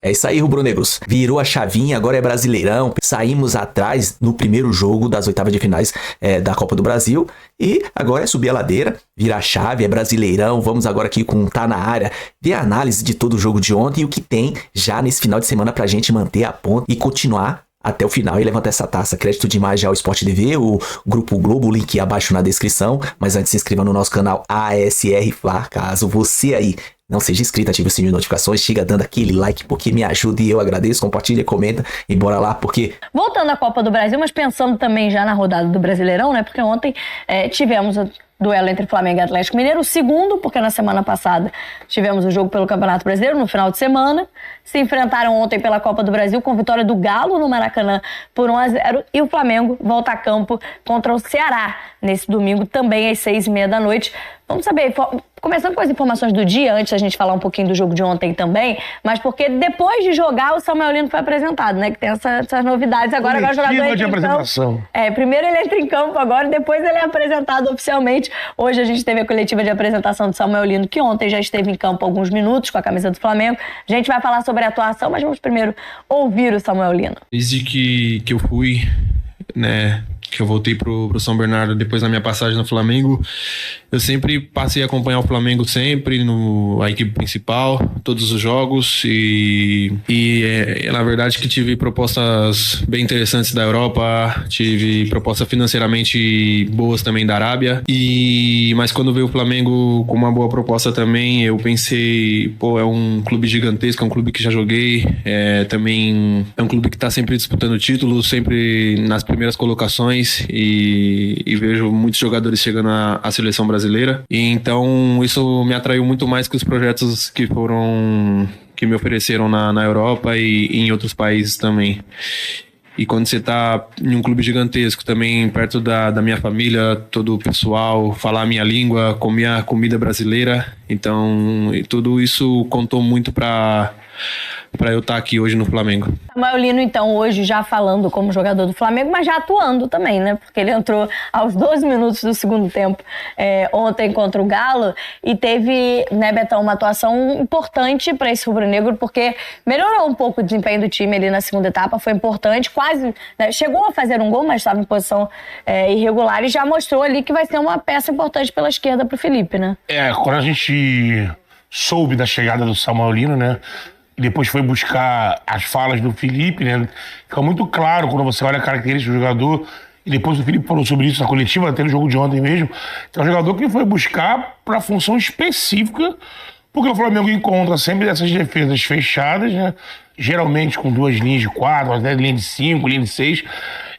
É isso aí, rubro-negros. Virou a chavinha, agora é Brasileirão. Saímos atrás no primeiro jogo das oitavas de finais da Copa do Brasil. E agora é subir a ladeira, virar a chave, é Brasileirão. Vamos agora aqui com Tá Na Área, ver a análise de todo o jogo de ontem e o que tem já nesse final de semana pra gente manter a ponta e continuar até o final e levantar essa taça. Crédito demais já ao Sport TV, o Grupo Globo, o link abaixo na descrição. Mas antes, se inscreva no nosso canal ASR Fla, caso você aí não seja inscrito, ative o sininho de notificações, chega dando aquele like porque me ajuda e eu agradeço, compartilha, comenta e bora lá porque... Voltando à Copa do Brasil, mas pensando também já na rodada do Brasileirão, né? Porque ontem tivemos o duelo entre Flamengo e Atlético Mineiro, o segundo, porque na semana passada tivemos o jogo pelo Campeonato Brasileiro, no final de semana. Se enfrentaram ontem pela Copa do Brasil com vitória do Galo no Maracanã por 1-0 e o Flamengo volta a campo contra o Ceará nesse domingo, também às 6h30 da noite. Vamos saber, começando com as informações do dia, antes da gente falar um pouquinho do jogo de ontem também, mas porque depois de jogar, o Samuel Lino foi apresentado, né? Que tem essas novidades agora. Agora o jogador entra em campo. Primeiro ele entra em campo agora, depois ele é apresentado oficialmente. Hoje a gente teve a coletiva de apresentação do Samuel Lino, que ontem já esteve em campo alguns minutos com a camisa do Flamengo. A gente vai falar sobre a atuação, mas vamos primeiro ouvir o Samuel Lino. Desde que eu fui, né, que eu voltei pro São Bernardo depois da minha passagem no Flamengo, eu sempre passei a acompanhar o Flamengo sempre, a equipe principal, todos os jogos e na verdade que tive propostas bem interessantes da Europa, tive propostas financeiramente boas também da Arábia, mas quando veio o Flamengo com uma boa proposta também, eu pensei, é um clube gigantesco, é um clube que já joguei, também é um clube que está sempre disputando títulos, sempre nas primeiras colocações e vejo muitos jogadores chegando à seleção brasileira. E então isso me atraiu muito mais que os projetos que me ofereceram na Europa e em outros países também. E quando você tá em um clube gigantesco, também perto da minha família, todo o pessoal, falar a minha língua, comer a comida brasileira, então tudo isso contou muito para eu estar aqui hoje no Flamengo. Samuel Lino, então, hoje já falando como jogador do Flamengo, mas já atuando também, né? Porque ele entrou aos 12 minutos do segundo tempo ontem contra o Galo e teve, né, Betão, uma atuação importante para esse rubro-negro, porque melhorou um pouco o desempenho do time ali na segunda etapa, foi importante, quase, né, chegou a fazer um gol, mas estava em posição irregular e já mostrou ali que vai ser uma peça importante pela esquerda pro Felipe, né? Quando a gente soube da chegada do Samuel Lino, né? E depois foi buscar as falas do Felipe, né? Fica muito claro quando você olha a característica do jogador. E depois o Felipe falou sobre isso na coletiva, até no jogo de ontem mesmo. Que é um jogador que foi buscar para função específica, porque o Flamengo encontra sempre essas defesas fechadas, né? Geralmente com 2 linhas de 4, até linha de 5, linha de 6.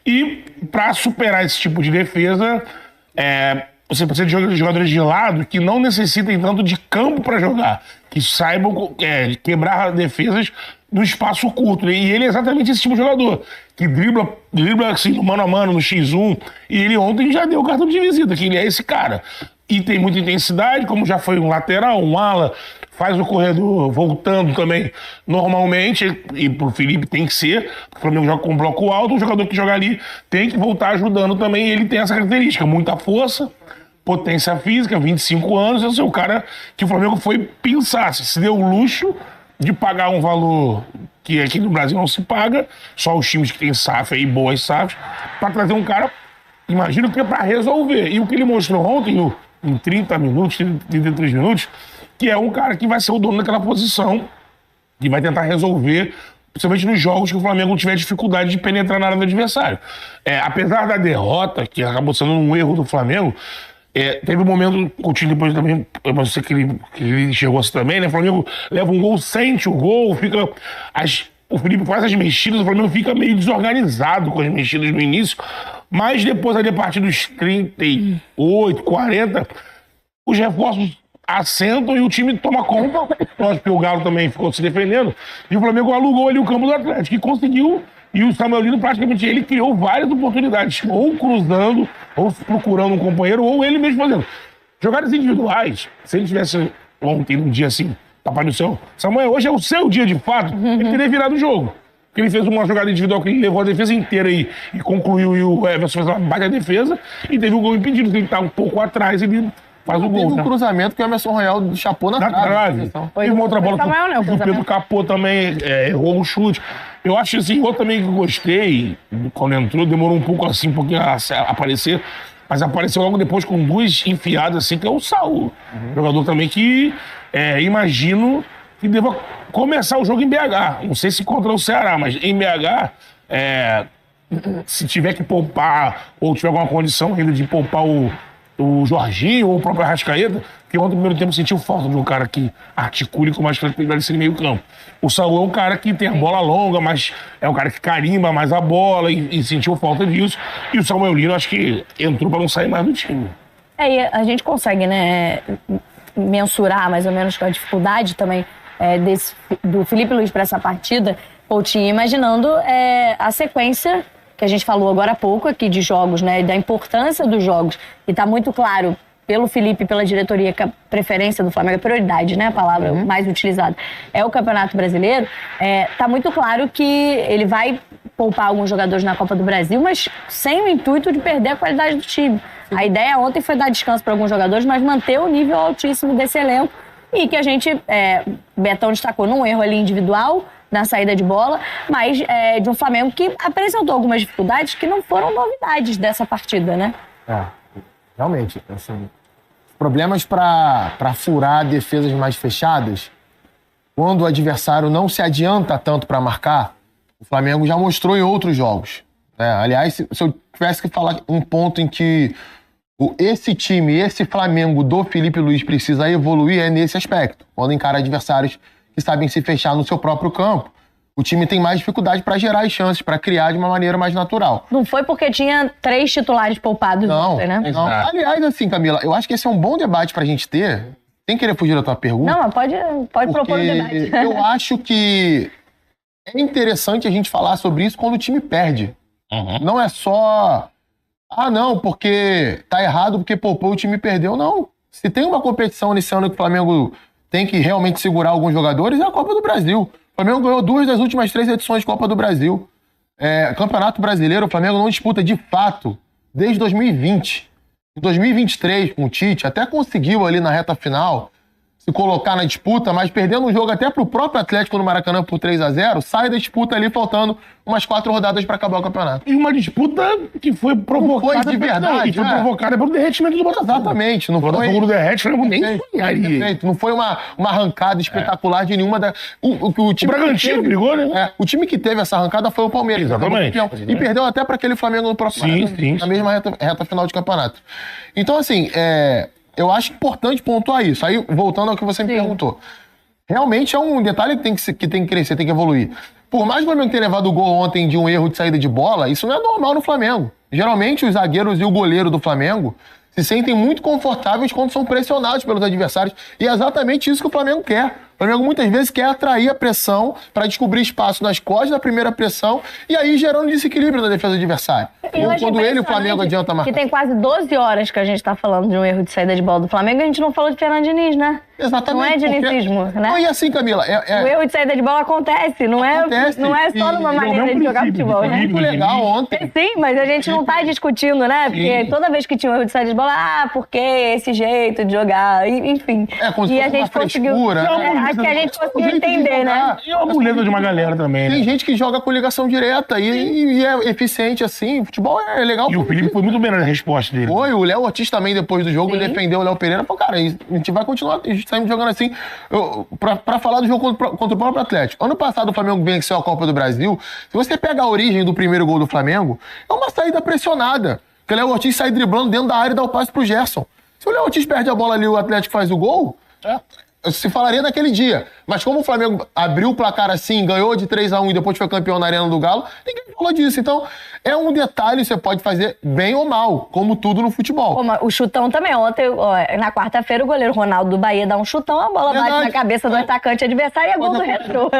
E para superar esse tipo de defesa, você precisa de jogadores de lado que não necessitem tanto de campo para jogar, que saibam quebrar defesas no espaço curto. E ele é exatamente esse tipo de jogador, que dribla assim, no mano a mano, no X1, e ele ontem já deu o cartão de visita, que ele é esse cara. E tem muita intensidade, como já foi um lateral, um ala, faz o corredor voltando também normalmente, e pro Felipe tem que ser, o Flamengo joga com bloco alto, o jogador que joga ali tem que voltar ajudando também, e ele tem essa característica, muita força, potência física, 25 anos, esse é o cara que o Flamengo foi pensar, se deu o luxo de pagar um valor que aqui no Brasil não se paga, só os times que tem SAF aí, boas SAFs, para trazer um cara, imagino que é para resolver. E o que ele mostrou ontem, em 30 minutos, 33 minutos, que é um cara que vai ser o dono daquela posição, que vai tentar resolver, principalmente nos jogos que o Flamengo tiver dificuldade de penetrar na área do adversário. Apesar da derrota, que acabou sendo um erro do Flamengo, teve um momento, o Coutinho depois também, eu não sei que ele chegou assim também, né? O Flamengo leva um gol, sente o gol, o Felipe faz as mexidas, o Flamengo fica meio desorganizado com as mexidas no início, mas depois ali a partir dos 38, 40, os reforços assentam e o time toma conta. Lógico que o Galo também ficou se defendendo, e o Flamengo alugou ali o campo do Atlético, e conseguiu. E o Samuel Lino, praticamente, ele criou várias oportunidades, ou cruzando, ou procurando um companheiro, ou ele mesmo fazendo. Jogadas individuais, se ele tivesse ontem, um dia assim, Papai do Céu, Samuel, hoje é o seu dia de fato, ele teria virado o jogo. Porque ele fez uma jogada individual que ele levou a defesa inteira aí e concluiu, e o Everson fez uma baita defesa, e teve um gol impedido, ele estava um pouco atrás, ele faz o gol. Teve um Tá? cruzamento que o Emerson Royal chapou na trave. E uma outra bola Samuel, né, o que o Pedro cruzamento. Capô também errou um chute. Eu acho assim, outro também que eu gostei, quando entrou, demorou um pouco assim, um pouquinho a aparecer, mas apareceu logo depois com duas enfiadas assim, que é o Saul. Jogador também que imagino que deva começar o jogo em BH. Não sei se contra o Ceará, mas em BH, se tiver que poupar ou tiver alguma condição ainda de poupar o Jorginho ou o próprio Arrascaeta, porque ontem no primeiro tempo sentiu falta de um cara que articule com mais tranquilidade em meio campo. O Saul é um cara que tem a bola longa, mas é um cara que carimba mais a bola e sentiu falta disso. E o Samuel Lino, acho que entrou para não sair mais do time. E a gente consegue, né, mensurar mais ou menos com a dificuldade também do Felipe Luiz para essa partida, Coutinho, imaginando a sequência que a gente falou agora há pouco aqui de jogos, né, da importância dos jogos. E tá muito claro pelo Felipe e pela diretoria que a preferência do Flamengo, a prioridade, né, a palavra mais utilizada, é o Campeonato Brasileiro. Tá muito claro que ele vai poupar alguns jogadores na Copa do Brasil, mas sem o intuito de perder a qualidade do time. A ideia ontem foi dar descanso para alguns jogadores, mas manter o nível altíssimo desse elenco e que a gente, Betão destacou num erro ali individual, na saída de bola, mas de um Flamengo que apresentou algumas dificuldades que não foram novidades dessa partida, né? Realmente, assim, problemas para furar defesas mais fechadas, quando o adversário não se adianta tanto para marcar, o Flamengo já mostrou em outros jogos. Aliás, se eu tivesse que falar um ponto em que esse time, esse Flamengo do Felipe Luiz precisa evoluir é nesse aspecto, quando encara adversários que sabem se fechar no seu próprio campo. O time tem mais dificuldade para gerar as chances, para criar de uma maneira mais natural. Não foi porque tinha 3 titulares poupados ontem, né? Não. Aliás, assim, Camila, eu acho que esse é um bom debate pra gente ter, sem querer fugir da tua pergunta. Não, mas pode propor o debate. Eu acho que é interessante a gente falar sobre isso quando o time perde. Não é só... não, porque tá errado, porque poupou, o time perdeu. Não. Se tem uma competição nesse ano que o Flamengo tem que realmente segurar alguns jogadores, é a Copa do Brasil. O Flamengo ganhou 2 das últimas 3 edições de Copa do Brasil. Campeonato Brasileiro, o Flamengo não disputa de fato desde 2020. Em 2023, com o Tite, até conseguiu ali na reta final se colocar na disputa, mas perdendo um jogo até pro próprio Atlético no Maracanã por 3-0, sai da disputa ali faltando umas 4 rodadas para acabar o campeonato. E uma disputa que foi provocada... Foi de verdade. Foi provocada pelo derretimento do Botafogo. Exatamente. Não o Botafogo foi... do derrete, eu nem sonharia. Perfeito. Não foi uma arrancada espetacular de nenhuma da... O time o Bragantino brigou, né? O time que teve essa arrancada foi o Palmeiras. Exatamente. E perdeu até para aquele Flamengo no próprio na mesma reta final de campeonato. Então, assim, eu acho importante pontuar isso. Aí, voltando ao que você me perguntou. Realmente é um detalhe que tem que crescer, tem que evoluir. Por mais que o Flamengo tenha levado o gol ontem de um erro de saída de bola, isso não é normal no Flamengo. Geralmente, os zagueiros e o goleiro do Flamengo se sentem muito confortáveis quando são pressionados pelos adversários. E é exatamente isso que o Flamengo quer. O Flamengo muitas vezes quer atrair a pressão para descobrir espaço nas costas da primeira pressão e aí gerando desequilíbrio na defesa do adversário. Quando o Flamengo adianta marcar. Que tem quase 12 horas que a gente está falando de um erro de saída de bola do Flamengo e a gente não falou de Fernando Diniz, né? Exatamente. Não é dinizismo, né? Não, e assim, Camila... O erro de saída de bola acontece, não é só numa maneira de jogar futebol, né? Muito legal ontem. Sim, mas a gente não tá discutindo, né? Porque toda vez que tinha um erro de saída de bola, porque esse jeito de jogar, enfim. Como se fosse a gente uma frescura. acho que a gente conseguiu entender, né? E uma muleta de uma galera também, Tem né? gente que joga com ligação direta e é eficiente assim. Futebol é legal. E o Felipe foi muito bem na resposta dele. Foi, o Léo Ortiz também, depois do jogo, defendeu o Léo Pereira. Falou, cara, a gente vai continuar, a gente tá jogando assim. Pra falar do jogo contra o próprio Atlético. Ano passado o Flamengo venceu a Copa do Brasil. Se você pega a origem do primeiro gol do Flamengo, é uma saída pressionada. Porque o Léo Ortiz sai driblando dentro da área e dá o passe pro Gerson. Se o Léo Ortiz perde a bola ali e o Atlético faz o gol, se falaria naquele dia. Mas como o Flamengo abriu o placar assim, ganhou de 3-1 e depois foi campeão na Arena do Galo, ninguém falou disso. Então, é um detalhe, você pode fazer bem ou mal, como tudo no futebol. O chutão também. Ontem, na quarta-feira, o goleiro Ronaldo do Bahia dá um chutão, a bola bate na cabeça do atacante adversário e é gol do Retrô.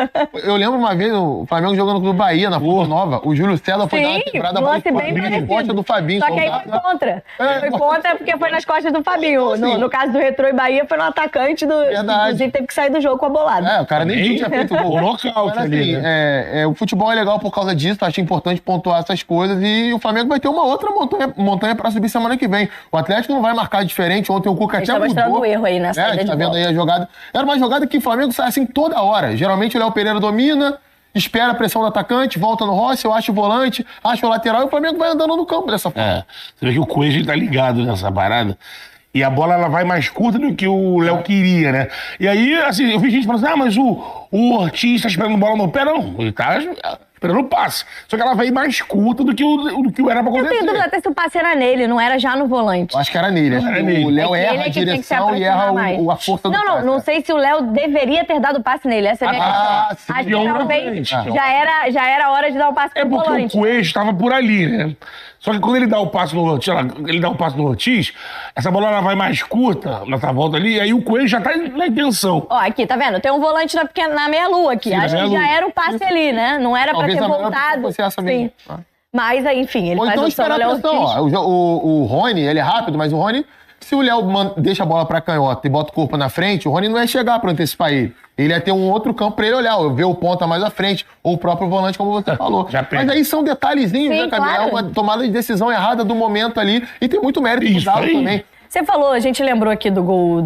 Eu lembro uma vez o Flamengo jogando com o Bahia, na Porra Nova. O Júlio César foi dar uma quebrada bem costas do Fabinho. Só que aí foi contra. Foi contra porque foi nas costas do Fabinho. No caso do Retrô e Bahia, foi no atacante do... Inclusive, teve que sair do jogo com a bolada. O cara nem tinha feito gol. O nocaute Mas, ali, assim, o futebol é legal por causa disso, acho importante pontuar essas coisas e o Flamengo vai ter uma outra montanha pra subir semana que vem. O Atlético não vai marcar diferente, ontem o Cuca até tá mostrando mudou. o erro aí na A saída gente de tá vendo bola. aí a jogada. Era uma jogada que o Flamengo sai assim toda hora. Geralmente o Léo Pereira domina, espera a pressão do atacante, volta no Rossi, eu acho o volante, acho o lateral e o Flamengo vai andando no campo dessa forma. Você vê que o Coelho tá ligado nessa parada. E a bola ela vai mais curta do que o Léo queria, né? E aí, assim, eu vi gente falando assim, mas o Ortiz tá esperando bola no pé. Não, ele tá esperando o passe. Só que ela vai mais curta do que o era pra Eu acontecer. tenho dúvida até se o passe era nele, não era já no volante. Eu acho que era nele. Acho que o Léo Ele erra é a que tem que se direção e erra aproximar mais. a força do Não, passe. não sei se o Léo deveria ter dado o passe nele. Essa é a minha questão. Acho que talvez já era hora de dar o passe pro porque volante. o Coelho estava por ali, né? Só que quando ele dá o passe no Ortiz, essa bola ela vai mais curta, nessa volta ali, e aí o Coelho já tá na intenção. Ó, aqui, tá vendo? Tem um volante na meia-lua aqui. Sim, Acho que já era o passe ali, né? Não era Talvez pra a ter melhor voltado. fosse essa mesmo. Sim. Mas, aí, enfim, ele Ou faz então opção esperar no a Léo pressão. Ortiz. Ó, o Rony, ele é rápido, mas o Rony, se o Léo deixa a bola pra canhota e bota o corpo na frente, o Rony não ia chegar pra antecipar ele. Ele ia ter um outro campo pra ele olhar, ou ver o ponta mais à frente, ou o próprio volante, como você falou. Mas aí são detalhezinhos, Sim, né, Camila? claro. É uma tomada de decisão errada do momento ali, e tem muito mérito do Isso Galo aí. também. Você falou, a gente lembrou aqui do gol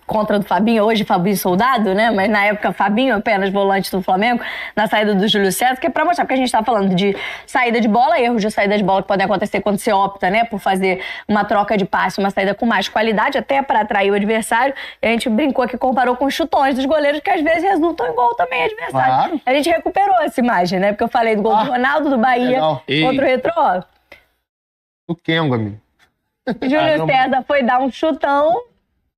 contra do Fabinho, hoje Fabinho Soldado, né? Mas na época Fabinho apenas volante do Flamengo, na saída do Júlio César, que é pra mostrar, porque a gente tá falando de saída de bola, erros de saída de bola que podem acontecer quando você opta, né? Por fazer uma troca de passe, uma saída com mais qualidade, até para atrair o adversário. E a gente brincou aqui, comparou com os chutões dos goleiros, que às vezes resultam em gol também adversário. Claro. A gente recuperou essa imagem, né? Porque eu falei do gol do Ronaldo, do Bahia, legal. contra o Retrô. ó. O Kengo, amigo. Júlio César foi dar um chutão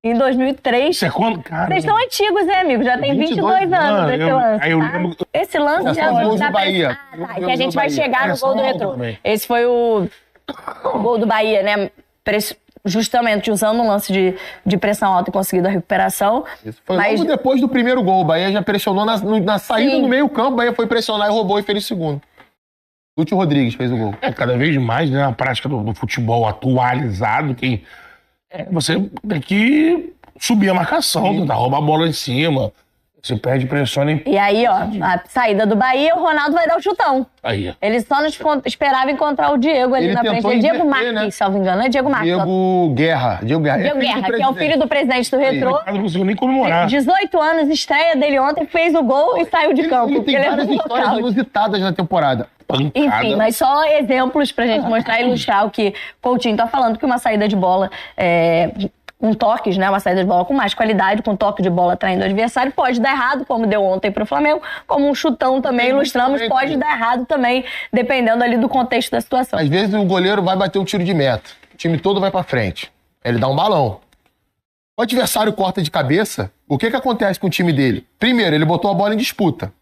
em 2003. Isso é quando, cara. Vocês estão antigos, né, amigo? Já tem 22 anos esse lance. Aí eu tá? lembro. Esse lance Já já são os gols dá do pra... Bahia. Ah, tá. Que a gente vai chegar no gol do Retrô. também. Esse foi o gol do Bahia, né? Justamente usando um lance de pressão alta e conseguido a recuperação. Isso foi Mas- logo depois do primeiro gol. O Bahia já pressionou na saída Sim. do meio campo, o Bahia foi pressionar e roubou e fez o segundo. Lúcio Rodrigues fez o gol. Cada vez mais, né, a prática do futebol atualizado, você tem que subir a marcação, tentar roubar a bola em cima. Você perde, pressiona e E aí, ó, a saída do Bahia, o Ronaldo vai dar o chutão. aí. Ele só esperava encontrar o Diego ali Ele na frente. tentou É Diego inverter, Marques, né? salvo engano. É Diego Marques. Diego Guerra. Diego filho do Guerra, que é o presidente. filho do presidente do Retrô. O cara não conseguiu nem comemorar. 18 anos, estreia dele ontem, fez o gol e saiu de campo. Ele tem porque várias levou um histórias nocaute. inusitadas na temporada. Enfim, mas só exemplos pra gente mostrar e ilustrar o que Coutinho tá falando, que uma saída de bola com toques, né? Uma saída de bola com mais qualidade, com toque de bola traindo o adversário, pode dar errado, como deu ontem pro Flamengo, como um chutão também, ilustramos, também, pode dar errado também, dependendo ali do contexto da situação. Às vezes o goleiro vai bater um tiro de meta. O time todo vai pra frente. Ele dá um balão. O adversário corta de cabeça, o que acontece com o time dele? Primeiro, ele botou a bola em disputa.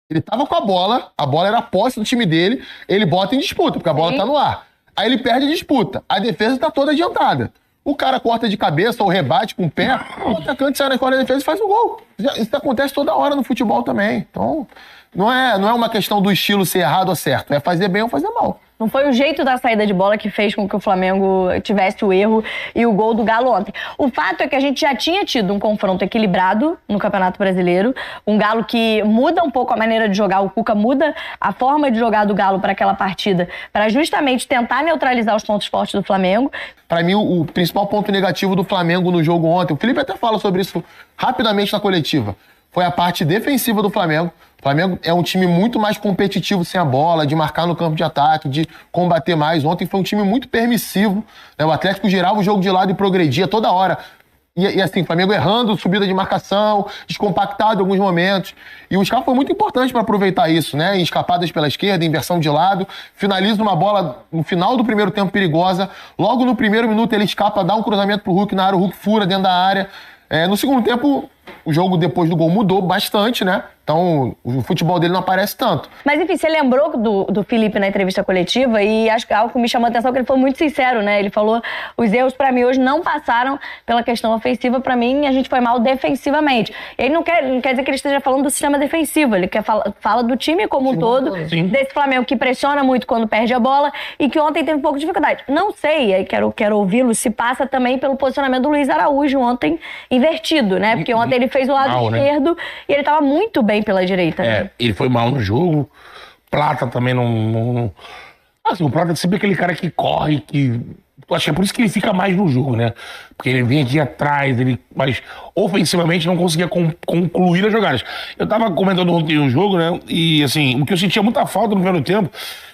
Ele tava com a bola era a posse do time dele, ele bota em disputa, porque a bola Sim. tá no ar. Aí ele perde a disputa. A defesa tá toda adiantada. O cara corta de cabeça ou rebate com o pé, o atacante sai na escola da defesa e faz um gol. Isso acontece toda hora no futebol também. Então, não é uma questão do estilo ser errado ou certo, é fazer bem ou fazer mal. Não foi o jeito da saída de bola que fez com que o Flamengo tivesse o erro e o gol do Galo ontem. O fato é que a gente já tinha tido um confronto equilibrado no Campeonato Brasileiro. Um Galo que muda um pouco a maneira de jogar. O Cuca muda a forma de jogar do Galo para aquela partida, para justamente tentar neutralizar os pontos fortes do Flamengo. Pra mim, o principal ponto negativo do Flamengo no jogo ontem, o Felipe até fala sobre isso rapidamente na coletiva, foi a parte defensiva do Flamengo. O Flamengo é um time muito mais competitivo sem a bola, de marcar no campo de ataque, de combater mais. Ontem foi um time muito permissivo, né? O Atlético girava o jogo de lado e progredia toda hora. E assim, o Flamengo errando, subida de marcação, descompactado em alguns momentos. E o Scarpa foi muito importante para aproveitar isso, né? Em escapadas pela esquerda, inversão de lado. Finaliza uma bola no final do primeiro tempo perigosa. Logo no primeiro minuto ele escapa, dá um cruzamento pro Hulk na área, o Hulk fura dentro da área. No segundo tempo, o jogo depois do gol mudou bastante, né? Então, o futebol dele não aparece tanto. Mas enfim, você lembrou do Felipe na entrevista coletiva e acho que algo que me chamou a atenção que ele foi muito sincero, né? Ele falou, os erros pra mim hoje não passaram pela questão ofensiva, pra mim a gente foi mal defensivamente. Ele não quer dizer que ele esteja falando do sistema defensivo, ele fala do time como um todo, Sim. desse Flamengo que pressiona muito quando perde a bola e que ontem teve um pouco de dificuldade. Não sei, aí quero ouvi-lo, se passa também pelo posicionamento do Luiz Araújo ontem invertido, né? Porque ontem ele fez o lado mal, né? esquerdo e ele tava muito bem pela direita. né? Ele foi mal no jogo. Plata também não... Assim, o Plata é sempre aquele cara que corre, que... Acho que é por isso que ele fica mais no jogo, né? Porque ele vem aqui atrás, mas ofensivamente não conseguia concluir as jogadas. Eu tava comentando ontem o jogo, né? E assim, o que eu sentia muita falta no primeiro tempo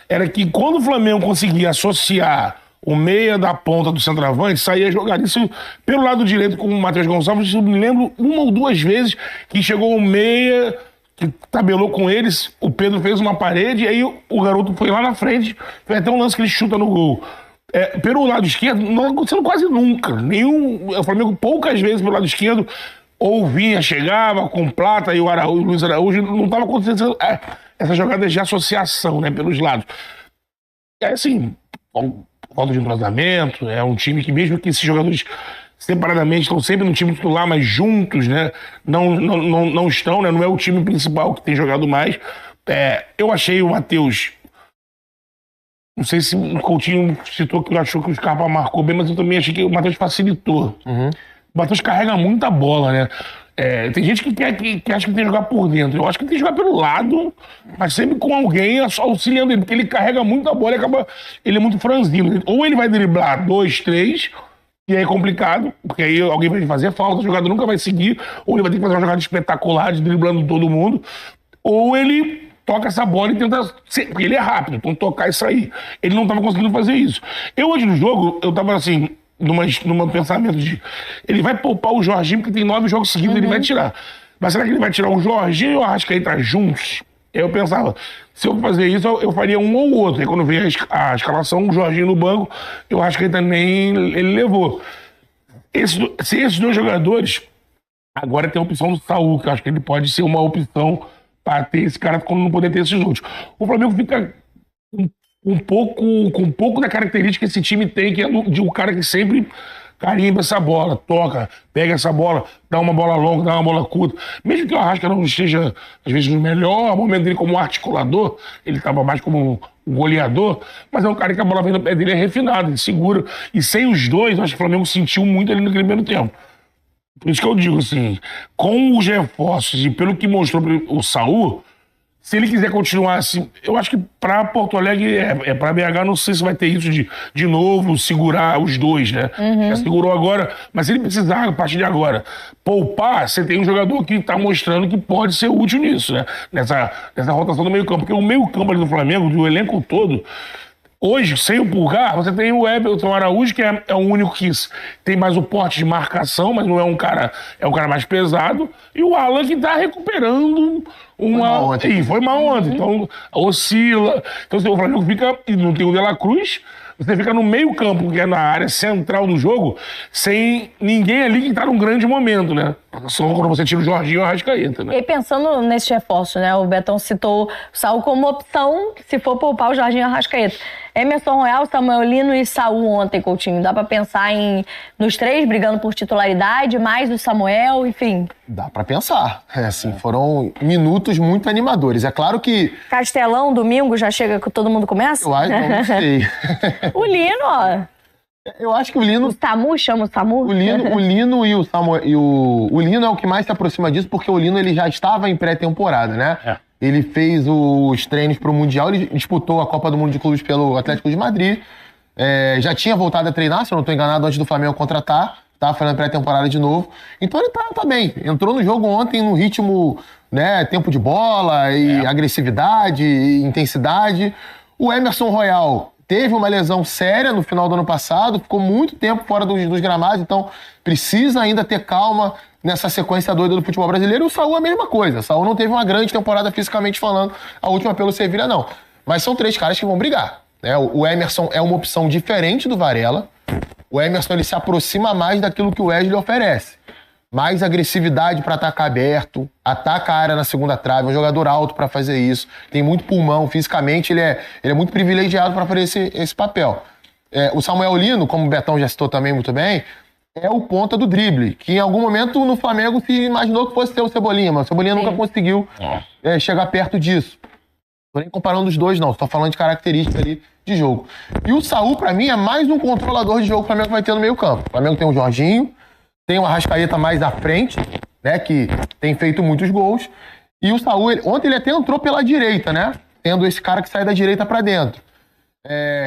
era que quando o Flamengo conseguia associar o meia da ponta do centroavante, saía jogar isso pelo lado direito com o Matheus Gonçalves. Eu me lembro uma ou duas vezes que chegou o meia, que tabelou com eles, o Pedro fez uma parede, e aí o garoto foi lá na frente, foi até um lance que ele chuta no gol. Pelo lado esquerdo, não aconteceu quase nunca. O Flamengo poucas vezes pelo lado esquerdo, ou vinha, chegava com Plata e o Luiz Araújo, não estava acontecendo essa jogada de associação, né, pelos lados. Assim, falta de entrosamento, é um time que mesmo que esses jogadores separadamente estão sempre no time titular, mas juntos, né, não estão, né, não é o time principal que tem jogado mais. Eu achei o Matheus, não sei se o Coutinho citou que achou que o Scarpa marcou bem, mas eu também achei que o Matheus facilitou. O Matheus carrega muita bola, né? Tem gente que acha que tem que jogar por dentro. Eu acho que tem que jogar pelo lado, mas sempre com alguém auxiliando ele, porque ele carrega muita bola e ele é muito franzino. Ou ele vai driblar 2, 3, e aí é complicado, porque aí alguém vai fazer falta, o jogador nunca vai seguir, ou ele vai ter que fazer uma jogada espetacular, driblando todo mundo, ou ele toca essa bola e tenta... Porque ele é rápido, então tocar e sair. Ele não estava conseguindo fazer isso. Hoje no jogo, eu estava assim, num pensamento de... Ele vai poupar o Jorginho, porque tem 9 jogos seguidos, ele vai tirar. Mas será que ele vai tirar o Jorginho e o Arrascaeta juntos? Eu pensava, se eu fazer isso, eu faria um ou outro. E quando veio a escalação, o Jorginho no banco, e o Arrascaeta nem ele levou. Se esses 2 jogadores... Agora tem a opção do Saúl, que eu acho que ele pode ser uma opção para ter esse cara quando não poder ter esses outros. O Flamengo fica com um pouco da característica que esse time tem, que é de um cara que sempre carimba essa bola, toca, pega essa bola, dá uma bola longa, dá uma bola curta. Mesmo que o Arrasca não esteja, às vezes, no melhor momento dele como articulador, ele estava mais como um goleador, mas é um cara que a bola vem no pé dele, é refinado, ele segura. E sem os dois, eu acho que o Flamengo sentiu muito ali no primeiro tempo. Por isso que eu digo assim, com os reforços e pelo que mostrou o Saúl, se ele quiser continuar assim, eu acho que para Porto Alegre, para BH, não sei se vai ter isso de novo, segurar os dois, né? Já segurou agora, mas se ele precisar, a partir de agora, poupar, você tem um jogador que tá mostrando que pode ser útil nisso, né? Nessa rotação do meio campo, porque o meio campo ali do Flamengo, do elenco todo, hoje, sem o Pulgar, você tem o Everton Araújo, que é o único que tem mais o porte de marcação, mas não é um cara, é um cara mais pesado, e o Alan que tá recuperando foi mal ontem, então oscila. Então o Flamengo fica, e não tem o De La Cruz, você fica no meio campo, que é na área central do jogo, sem ninguém ali que tá num grande momento, né? Só quando você tira o Jorginho e o Arrascaeta, né? E pensando nesse reforço, né? O Betão citou o Saúl como opção, se for poupar o Jorginho e o Arrascaeta. Emerson Royal, Samuel Lino e Saúl ontem, Coutinho. Dá pra pensar nos 3 brigando por titularidade, mais o Samuel, enfim. Dá pra pensar. Assim, foram minutos muito animadores. É claro que... Castelão, domingo, já chega que todo mundo começa? Eu acho, não sei. O Lino, ó. Eu acho que o Lino... O Samu, chama o Samu? O Lino e o Samuel... O Lino é o que mais se aproxima disso, porque o Lino ele já estava em pré-temporada, né? Ele fez os treinos pro Mundial, ele disputou a Copa do Mundo de Clubes pelo Atlético de Madrid. Já tinha voltado a treinar, se eu não estou enganado, antes do Flamengo contratar. Tava fazendo pré-temporada de novo. Então ele tá bem. Entrou no jogo ontem no ritmo, né? Tempo de bola e agressividade e intensidade. O Emerson Royal teve uma lesão séria no final do ano passado, ficou muito tempo fora dos gramados, então precisa ainda ter calma nessa sequência doida do futebol brasileiro. E o Saúl é a mesma coisa. O Saúl não teve uma grande temporada fisicamente falando, a última pelo Sevilha, não. Mas são 3 caras que vão brigar, né? O Emerson é uma opção diferente do Varela. O Emerson ele se aproxima mais daquilo que o Wesley oferece. Mais agressividade para atacar aberto, ataca a área na segunda trave, é um jogador alto para fazer isso, tem muito pulmão, fisicamente ele é muito privilegiado para fazer esse papel. O Samuel Lino, como o Betão já citou também muito bem, é o ponta do drible, que em algum momento no Flamengo se imaginou que fosse ter o Cebolinha, mas o Cebolinha nunca conseguiu chegar perto disso. Não tô nem comparando os dois, não, estou falando de característica ali de jogo. E o Saúl, para mim, é mais um controlador de jogo que o Flamengo vai ter no meio campo. O Flamengo tem o Jorginho, tem o Arrascaeta mais à frente, né? Que tem feito muitos gols. E o Saúl, ontem ele até entrou pela direita, né? Tendo esse cara que sai da direita pra dentro.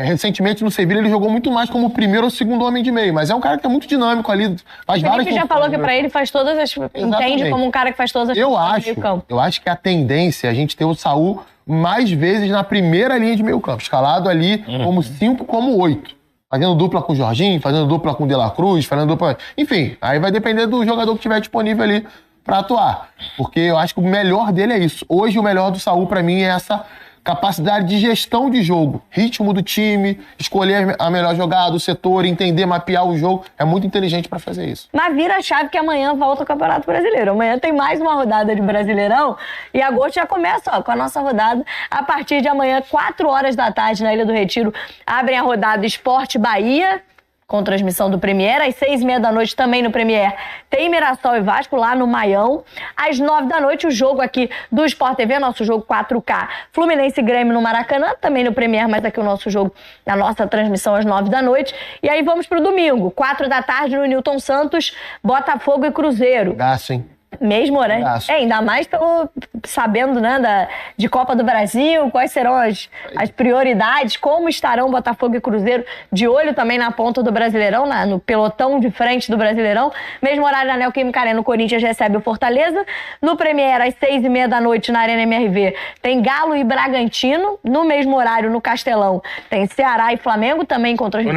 Recentemente no Sevilla ele jogou muito mais como o primeiro ou segundo homem de meio, mas é um cara que é muito dinâmico ali, faz várias funções. Já falou que pra ele faz todas as... Entende como um cara que faz todas as funções do meio campo. Eu acho que a tendência é a gente ter o Saúl mais vezes na primeira linha de meio campo, escalado ali como 5, como 8. Fazendo dupla com o Jorginho, fazendo dupla com o De La Cruz, fazendo dupla... Enfim, aí vai depender do jogador que estiver disponível ali pra atuar. Porque eu acho que o melhor dele é isso. Hoje o melhor do Saúl pra mim é essa capacidade de gestão de jogo, ritmo do time, escolher a melhor jogada, o setor, entender, mapear o jogo. É muito inteligente pra fazer isso. Mas vira a chave que amanhã volta o Campeonato Brasileiro. Amanhã tem mais uma rodada de Brasileirão e agosto já começa com a nossa rodada. A partir de amanhã, 4 horas da tarde, na Ilha do Retiro, abrem a rodada Sport Bahia, com transmissão do Premier. Às 6h30 da noite, também no Premier, tem Mirassol e Vasco lá no Maião. Às 9 da noite, o jogo aqui do Sport TV, nosso jogo 4K, Fluminense e Grêmio no Maracanã, também no Premier, mas aqui o nosso jogo, a nossa transmissão às 9 da noite. E aí vamos pro domingo, 4 da tarde, no Newton Santos, Botafogo e Cruzeiro. Gasto, hein? Mesmo, né? Ainda mais pelo sabendo, né, de Copa do Brasil, quais serão as prioridades, como estarão Botafogo e Cruzeiro, de olho também na ponta do Brasileirão, no pelotão de frente do Brasileirão. Mesmo horário na Neoquímica Arena, o Corinthians recebe o Fortaleza. No Premier, às 6h30 da noite, na Arena MRV, tem Galo e Bragantino. No mesmo horário, no Castelão, tem Ceará e Flamengo, também contra os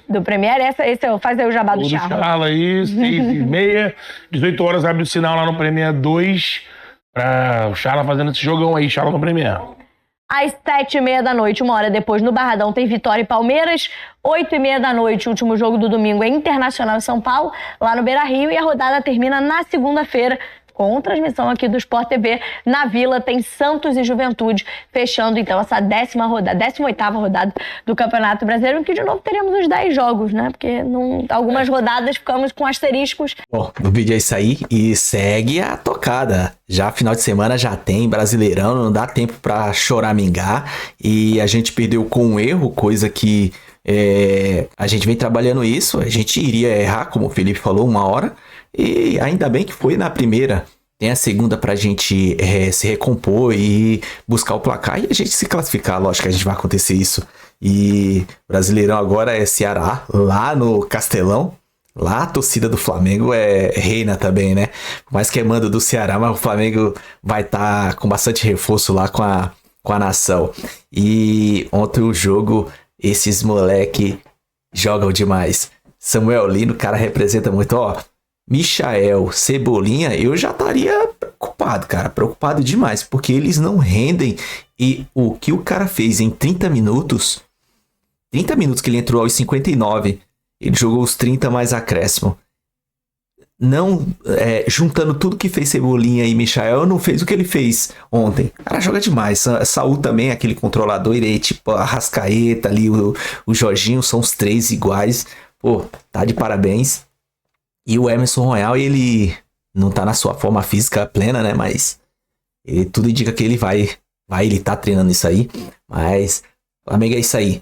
do Premier. Esse eu faço aí o jabá do Charla. Charla aí, 6h30, 18 horas abre o sinal lá no Premier 2, pra o Charla fazendo esse jogão aí, Charla no Premier. Às 7h30 da noite, 1 hora depois, no Barradão, tem Vitória e Palmeiras. 8h30 da noite, o último jogo do domingo é Internacional e São Paulo, lá no Beira-Rio. E a rodada termina na segunda-feira, com transmissão aqui do Sport TV. Na Vila tem Santos e Juventude, fechando então essa 18ª rodada do Campeonato Brasileiro, em que de novo teremos os 10 jogos, né? Porque algumas rodadas ficamos com asteriscos. Bom, o vídeo é isso aí e segue a tocada. Já final de semana já tem Brasileirão, não dá tempo pra choramingar. E a gente perdeu com um erro, coisa que a gente vem trabalhando isso. A gente iria errar, como o Felipe falou, 1 hora. E ainda bem que foi na primeira. Tem a segunda pra gente se recompor e buscar o placar e a gente se classificar. Lógico que a gente vai acontecer isso. E Brasileirão agora é Ceará, lá no Castelão. Lá a torcida do Flamengo reina também, né? Por mais que é mando do Ceará, mas o Flamengo vai estar com bastante reforço lá com a nação. E ontem o jogo, esses moleque jogam demais. Samuel Lino, o cara representa muito, ó. Michael, Cebolinha, eu já estaria preocupado, cara. Preocupado demais, porque eles não rendem. E o que o cara fez em 30 minutos... 30 minutos que ele entrou aos 59, ele jogou os 30 mais acréscimo. Não, juntando tudo que fez Cebolinha e Michael, não fez o que ele fez ontem. O cara joga demais. Saúl também, aquele controlador, ele é tipo a Arrascaeta ali, o Jorginho, são os 3 iguais. Pô, tá de parabéns. E o Emerson Royal, ele não tá na sua forma física plena, né? Mas tudo indica que ele ele tá treinando isso aí. Mas, amigo, é isso aí.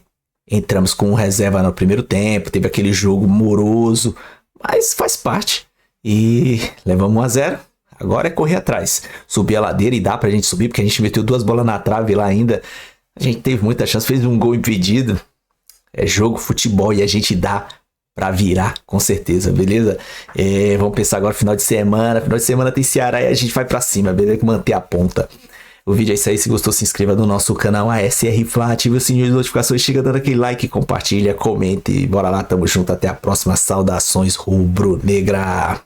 Entramos com reserva no primeiro tempo, teve aquele jogo moroso, mas faz parte. E levamos 1-0. Agora é correr atrás. Subir a ladeira e dá pra gente subir, porque a gente meteu 2 bolas na trave lá ainda. A gente teve muita chance, fez um gol impedido. É jogo, futebol e a gente dá pra virar, com certeza, beleza? Vamos pensar agora final de semana. Final de semana tem Ceará e a gente vai pra cima, beleza? Tem que manter a ponta. O vídeo é isso aí. Se gostou, se inscreva no nosso canal ASR Fla, ative o sininho de notificações, chega dando aquele like, compartilha, comente. Bora lá, tamo junto. Até a próxima. Saudações rubro-negra.